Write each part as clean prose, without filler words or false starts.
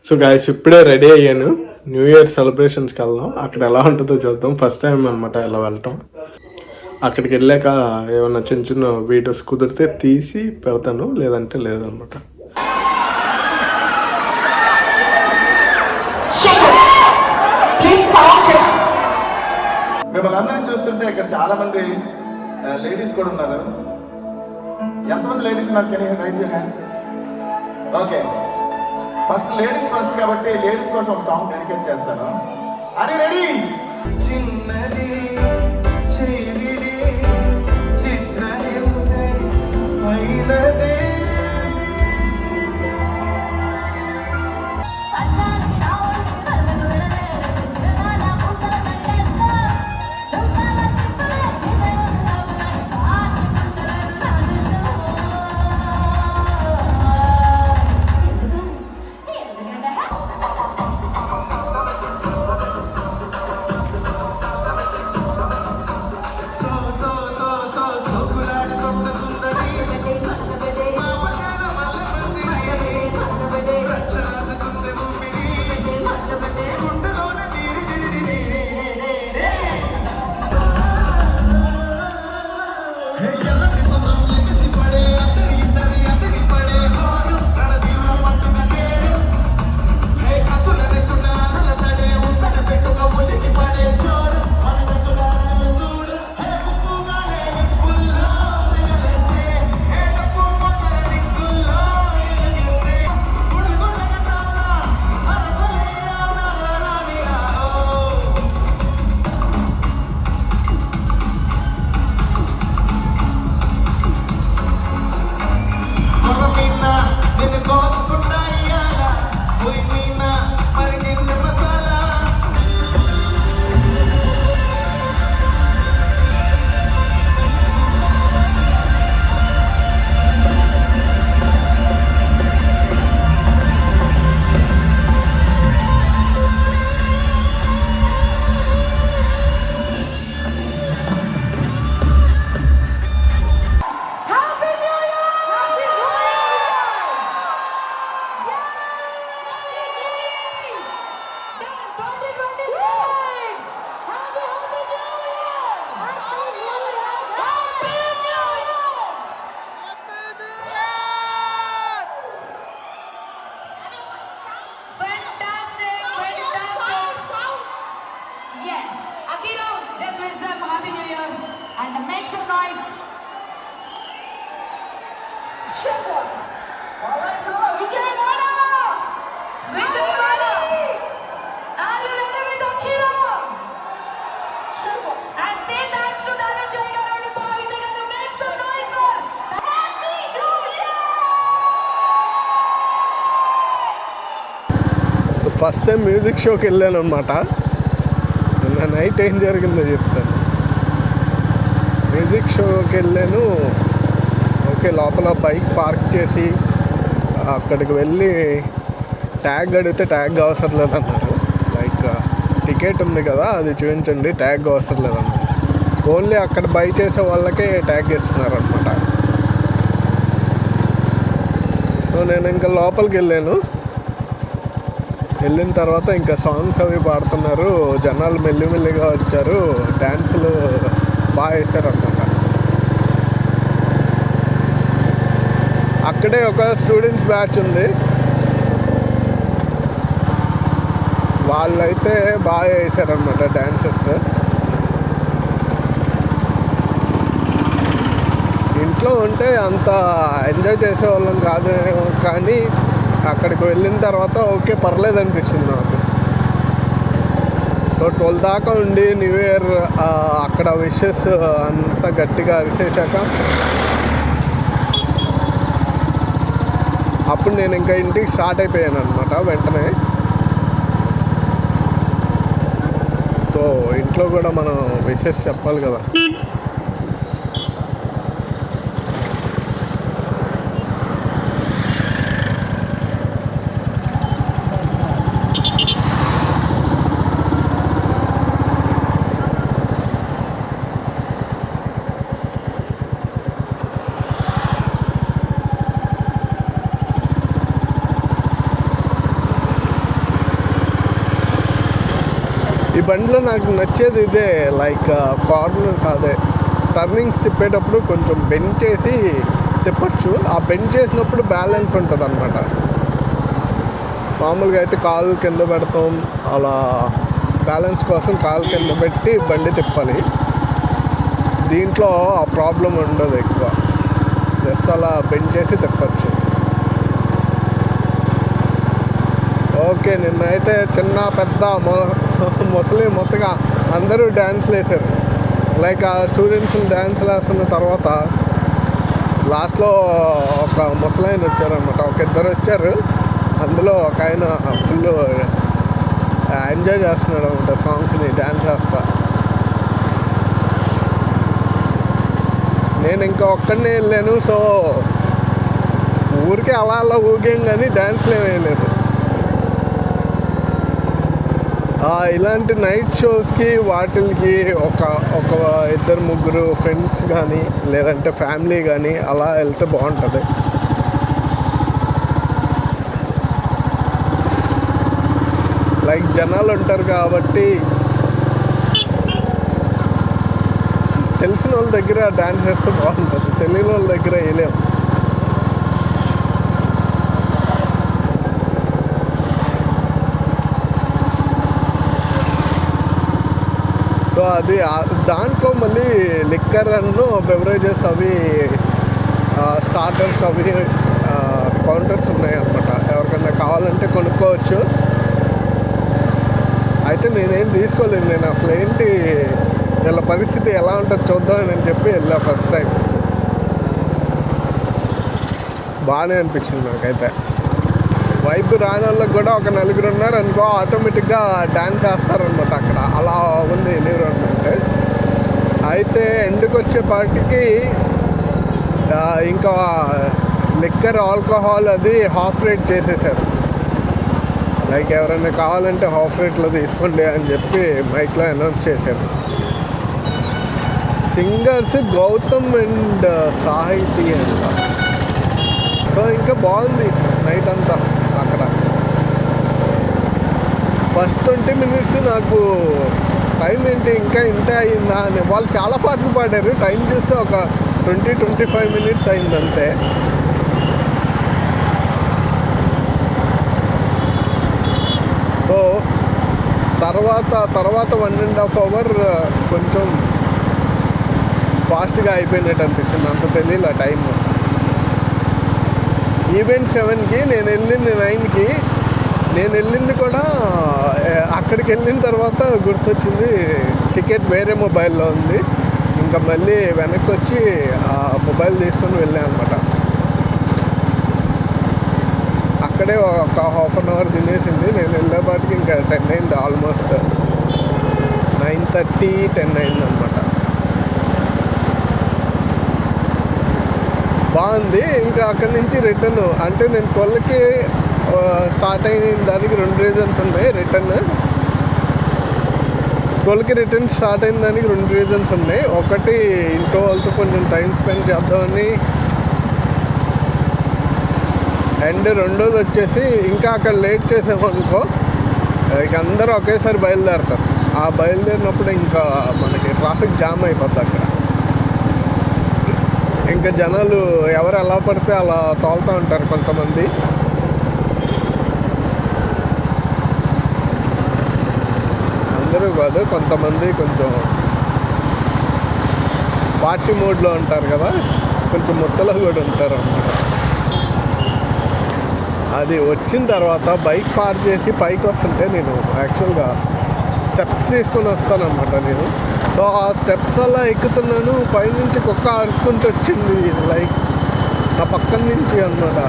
So guys ఇప్పుడే ready అయ్యాను. New year సెలబ్రేషన్స్కి వెళ్దాం. అక్కడ ఎలా ఉంటుందో చూద్దాం. ఫస్ట్ టైం అనమాట ఇలా వెళ్ళటం. అక్కడికి వెళ్ళాక ఏమన్నా చిన్న చిన్న వీడియోస్ కుదిరితే తీసి పెడతాను, లేదంటే లేదనమాట. మిమ్మల్ని అందరినీ చూస్తుంటే ఇక్కడ చాలా మంది లేడీస్ కూడా ఉన్నారు. ఎంతమంది లేడీస్ ఉన్నారు? Can you rise your hands? Okay, first ladies first కాబట్టి లేడీస్ కోసం ఒక సాంగ్ డెడికేట్ చేస్తాను. అది రెడీ. చిన్నది చిన్నది చిత్రహింసే అయినది ఫస్ట్ టైం మ్యూజిక్ షోకి వెళ్ళాను అనమాట. నిన్న నైట్ ఏం జరిగిందో చెప్తాను. మ్యూజిక్ షోకి వెళ్ళాను. ఓకే, లోపల బైక్ పార్క్ చేసి అక్కడికి వెళ్ళి ట్యాగ్ అడిగితే ట్యాగ్ అవసరం లేదన్నారు. లైక్ టికెట్ ఉంది కదా అది చూపించండి, ట్యాగ్ అవసరం లేదన్నారు. ఓన్లీ అక్కడ బై చేసే వాళ్ళకే ట్యాగ్ ఇస్తున్నారు అనమాట. సో నేను ఇంకా లోపలికి వెళ్ళాను. వెళ్ళిన తర్వాత ఇంకా సాంగ్స్ అవి పాడుతున్నారు. జనాలు మెల్లిమెల్లిగా వచ్చారు. డ్యాన్సులు బాగా వేశారన్నమాట. అక్కడే ఒక స్టూడెంట్స్ బ్యాచ్ ఉంది. వాళ్ళైతే బాగా వేశారన్నమాట డ్యాన్సెస్. ఇంట్లో ఉంటే అంత ఎంజాయ్ చేసేవాళ్ళం కాదు, కానీ అక్కడికి వెళ్ళిన తర్వాత ఓకే పర్లేదు అనిపించింది నాకు. సో 12 దాకా ఉండి న్యూ ఇయర్ అక్కడ విషెస్ అంత గట్టిగా అరిసేసాక అప్పుడు నేను ఇంకా ఇంటికి స్టార్ట్ అయిపోయాను అనమాట వెంటనే. సో ఇంట్లో కూడా మనం విషెస్ చెప్పాలి కదా. ఈ బండిలో నాకు నచ్చేది ఇదే, లైక్ కార్నర్ అదే టర్నింగ్స్ తిప్పేటప్పుడు కొంచెం బెండ్ చేసి తిప్పచ్చు. ఆ బెండ్ చేసినప్పుడు బ్యాలెన్స్ ఉంటుంది అనమాట. మామూలుగా అయితే కాలు కింద పెడతాం, అలా బ్యాలెన్స్ కోసం కాలు కింద పెట్టి బండి తిప్పాలి. దీంట్లో ఆ ప్రాబ్లం ఉండదు ఎక్కువ, జస్ట్ అలా బెండ్ చేసి తిప్పచ్చు. ఓకే, నిన్నైతే చిన్న పెద్ద ముసలి మొత్తగా అందరూ డ్యాన్స్లు వేశారు. లైక్ ఆ స్టూడెంట్స్ డ్యాన్స్లు వేస్తున్న తర్వాత లాస్ట్లో ఒక ముసలాయన వచ్చారనమాట, ఒక ఇద్దరు వచ్చారు. అందులో ఒక ఆయన ఫుల్ ఎంజాయ్ చేస్తున్నాడు అనమాట సాంగ్స్ని, డ్యాన్స్ చేస్తా. నేను ఇంకా ఒక్కడనే వెళ్ళాను, సో ఊరికే అలా అలా ఊగాం కానీ డ్యాన్స్లు ఏమీ వేయలేదు. ఇలాంటి నైట్ షోస్కి వాటికి ఒక ఇద్దరు ముగ్గురు ఫ్రెండ్స్ కానీ లేదంటే ఫ్యామిలీ కానీ అలా వెళ్తే బాగుంటుంది. లైక్ జనాలు ఉంటారు కాబట్టి తెలిసిన వాళ్ళ దగ్గర డ్యాన్స్ చేస్తే బాగుంటుంది, తెలియని వాళ్ళ దగ్గర వేయలేము. సో అది దాంట్లో మళ్ళీ లిక్కర్ అన్ను బెవరేజెస్ అవి స్టార్టర్స్ అవి కౌంటర్స్ ఉన్నాయి అన్నమాట. ఎవరికన్నా కావాలంటే కొనుక్కోవచ్చు. అయితే నేనేం తీసుకోలేదు, నేను అసలు ఏంటి వీళ్ళ పరిస్థితి ఎలా ఉంటుందో చూద్దామని అని చెప్పి వెళ్ళా ఫస్ట్ టైం. బాగానే అనిపించింది నాకైతే. వైపు రాని వాళ్ళకి కూడా ఒక నలుగురు ఉన్నారు అనుకో, ఆటోమేటిక్గా డ్యాన్స్ చేస్తారనమాట అక్కడ. అలా ఉంది ఎన్విరాన్మెంట్. అయితే ఎండుకు వచ్చేపాటికి ఇంకా లిక్కర్ ఆల్కహాల్ అది హాఫ్ రేట్ చేసేసారు. లైక్ ఎవరైనా కావాలంటే హాఫ్ రేట్లో తీసుకోండి అని చెప్పి మైక్లో అనౌన్స్ చేశారు. సింగర్స్ గౌతమ్ అండ్ సాహితీ అంట. సో ఇంకా బాగుంది నైట్ అంతా అక్కడ. ఫస్ట్ 20 minutes నాకు టైం ఏంటి ఇంకా ఇంతే అయిందా అని, వాళ్ళు చాలా పాటలు పాడారు. టైం చూస్తే ఒక 20-25 minutes అయిందంతే. సో తర్వాత 1.5 hours కొంచెం ఫాస్ట్గా అయిపోయినట్టు అనిపించింది, అంత తెలియలే టైం. ఈవెంట్ 7కి నేను వెళ్ళింది 9కి. నేను వెళ్ళింది కూడా అక్కడికి వెళ్ళిన తర్వాత గుర్తొచ్చింది టికెట్ వేరే మొబైల్లో ఉంది. ఇంకా మళ్ళీ వెనక్కి వచ్చి ఆ మొబైల్ తీసుకొని వెళ్ళాను అనమాట. అక్కడే ఒక 1/2 hour తినేసింది. నేను వెళ్ళేపాటికి ఇంకా 10 అయింది, ఆల్మోస్ట్ 9:30, 10 అయింది అనమాట. బాగుంది. ఇంకా అక్కడి నుంచి రిటర్న్ అంటే నేను కొల్లకి స్టార్ట్ అయిన దానికి 2 reasons ఉన్నాయి. కొల్లకి రిటర్న్ స్టార్ట్ అయిన దానికి 2 reasons ఉన్నాయి. ఒకటి ఇంట్లో వాళ్ళతో కొంచెం టైం స్పెండ్ చేద్దామని, అండ్ రెండోది వచ్చేసి ఇంకా అక్కడ లేట్ చేసామనుకో ఇక అందరూ ఒకేసారి బయలుదేరుతారు. ఆ బయలుదేరినప్పుడు ఇంకా మనకి ట్రాఫిక్ జామ్ అయిపోద్ది అక్కడ. ఇంకా జనాలు ఎవరు ఎలా పడితే అలా తోలుతూ ఉంటారు కొంతమంది. అందరూ కాదు, కొంతమంది కొంచెం పార్టీ మోడ్లో ఉంటారు కదా, కొంచెం ముత్తలో కూడా ఉంటారు అన్నమాట. అది వచ్చిన తర్వాత బైక్ పార్క్ చేసి పైకి వస్తుంటే నేను యాక్చువల్గా స్టెప్స్ తీసుకొని వస్తానన్నమాట నేను. సో ఆ స్టెప్స్ అలా ఎక్కుతున్నాను, పైనుంచి కుక్క అరుచుకుంటూ వచ్చింది లైక్ నా పక్కన నుంచి అన్నమాట.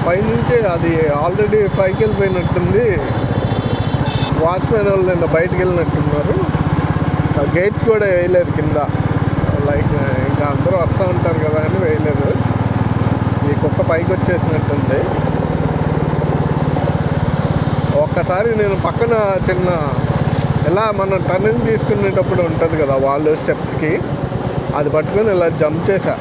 పైనుంచి అది ఆల్రెడీ పైకి వెళ్ళిపోయినట్టుంది. వాచ్మెన్ వాళ్ళు నిన్న బయటికి వెళ్ళినట్టున్నారు. గేట్స్ కూడా వేయలేదు కింద, లైక్ ఇంకా అందరూ వస్తూ ఉంటారు కదా అని వేయలేదు. ఈ కుక్క పైకి వచ్చేసినట్టుంది. ఒక్కసారి నేను పక్కన చిన్న ఇలా మనం టర్నింగ్ తీసుకునేటప్పుడు ఉంటుంది కదా వాళ్ళు స్టెప్స్కి, అది పట్టుకొని ఇలా జంప్ చేశా.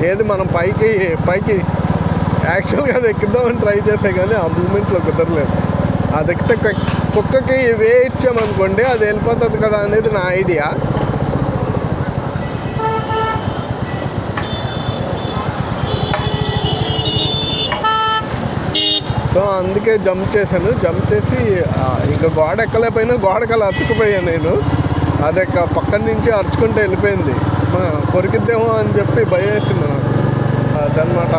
ఏది మనం పైకి యాక్చువల్గా అది ఎక్కిద్దామని ట్రై చేస్తే కానీ ఆ మూమెంట్లో కుదరలేదు. అది ఎక్కితే కుక్కకి వే ఇచ్చామనుకోండి అది వెళ్ళిపోతుంది కదా అనేది నా ఐడియా. సో అందుకే జంప్ చేశాను. జంప్ చేసి ఇంకా గోడ ఎక్కలేకపోయినా గోడకలా అతుక్కుపోయాను నేను. అది పక్కన నుంచి అరుచుకుంటూ వెళ్ళిపోయింది. కొరికిద్దేమో అని చెప్పి భయం వేసింది నాకు. అదనమాట.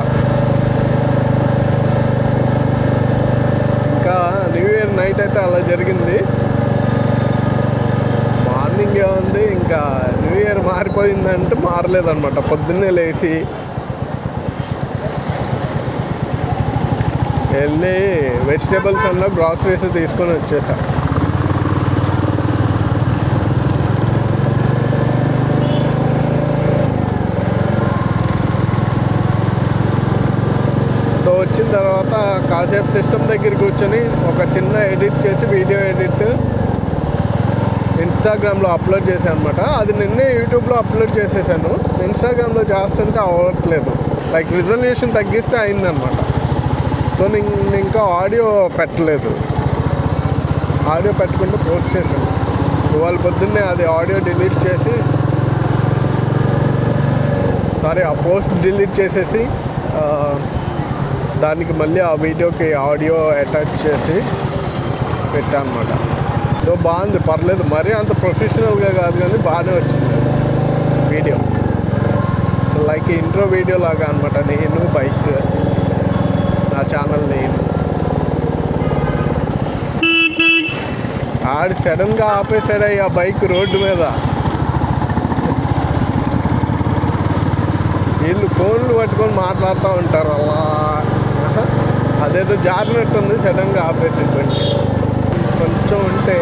ఇంకా న్యూ ఇయర్ నైట్ అయితే అలా జరిగింది. మార్నింగ్ ఏముంది, ఇంకా న్యూ ఇయర్ మారిపోయిందంటే మారలేదన్నమాట. పొద్దున్నే లేచి వెళ్ళి వెజిటేబుల్స్ అన్న గ్రాసరీస్ తీసుకొని వచ్చేసా. సో వచ్చిన తర్వాత కాసేపు సిస్టమ్ దగ్గర కూర్చొని ఒక చిన్న ఎడిట్ చేసి వీడియో ఎడిట్ ఇన్స్టాగ్రామ్లో అప్లోడ్ చేశాను అనమాట. అది నిన్నే యూట్యూబ్లో అప్లోడ్ చేసేసాను. ఇన్స్టాగ్రామ్లో చేస్తుంటే అవ్వట్లేదు. లైక్ రిజల్యూషన్ తగ్గిస్తే అయిందనమాట. సో నేను ఇంకా ఆడియో పెట్టలేదు. ఆడియో పెట్టుకుంటే పోస్ట్ చేశాను. ఇవాళ పొద్దున్నే అది ఆడియో డిలీట్ చేసి ఆ పోస్ట్ డిలీట్ చేసేసి దానికి మళ్ళీ ఆ వీడియోకి ఆడియో అటాచ్ చేసి పెట్టాను అనమాట. సో బాగుంది, పర్లేదు. మరీ అంత ప్రొఫెషనల్గా కాదు కానీ బాగానే వచ్చింది video. So like intro video లాగా అనమాట. నేను బైక్, నా ఛానల్ నేను. ఆడి సడన్గా ఆపేసాడు ఆ బైక్ రోడ్డు మీద. వీళ్ళు ఫోన్లు పట్టుకొని మాట్లాడుతూ ఉంటారు అలా. అదేదో జారినట్టుంది, సడన్గా ఆపేసి కొంచెం ఉంటే